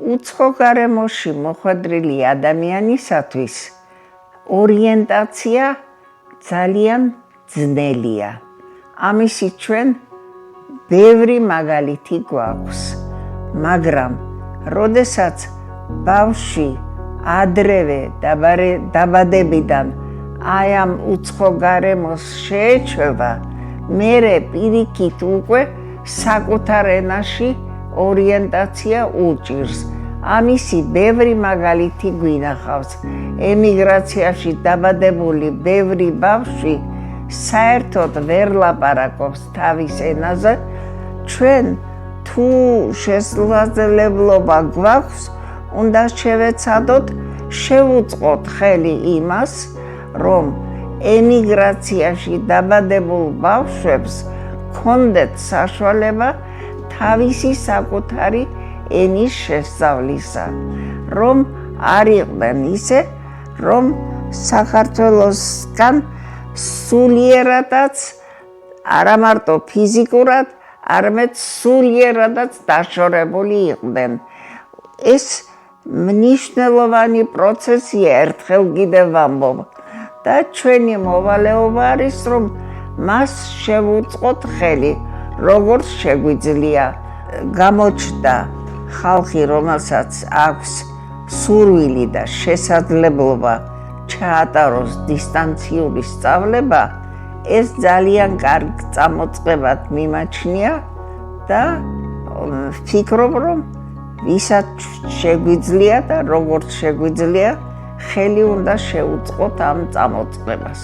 უცხო გარემოში მოხვედრილი ადამიანისათვის ორიენტაცია ძალიან ძნელია. ამისით ჩვენ ბევრი მაგალითი გვაქვს, მაგრამ როდესაც ბავშვი ადრევე დაბადებიდან აი ამ უცხო გარემოს შეეჩვევა, მერე პირიქით უკვე საკუთარ ენაში ორიენტაცია უჭირს. ამისი ბევრი მაგალითი გვინახავს. ემიგრაციაში დაბადებული ბევრი ბავშვი საერთოდ ვერ ლაპარაკობს თავის ენაზე. ჩვენ თუ შესაძლებლობა გვაქვს, უნდა შევეცადოთ შევუწყოთ ხელი იმას, რომ ემიგრაციაში დაბადებულ ბავშვებს ჰქონდეთ საშუალება თავისი საკუთარი ენის შესწავლისა, რომ არ იყვნენ ისე, რომ საქართველოსგან სულიერადაც არა მარტო ფიზიკურად, არამედ სულიერადაც დაშორებული იყვნენ. ეს მნიშვნელოვანი პროცესია, ერთხელ კიდევ ვამბობ. და ჩვენი მოვალეობა არის, რომ მას შევუწყოთ ხელი, როგორც შეგვიძლია. გამოჩნდა ხალხი, რომელსაც აქვს სურვილი და შესაძლებლობა ჩაატაროს დისტანციური სწავლება, ეს ძალიან კარგ წამოწყებად მიმაჩნია და ვფიქრობ, რომ ვისაც შეგვიძლია და როგორც შეგვიძლია, ხელი უნდა შევუწყოთ ამ წამოწყებას.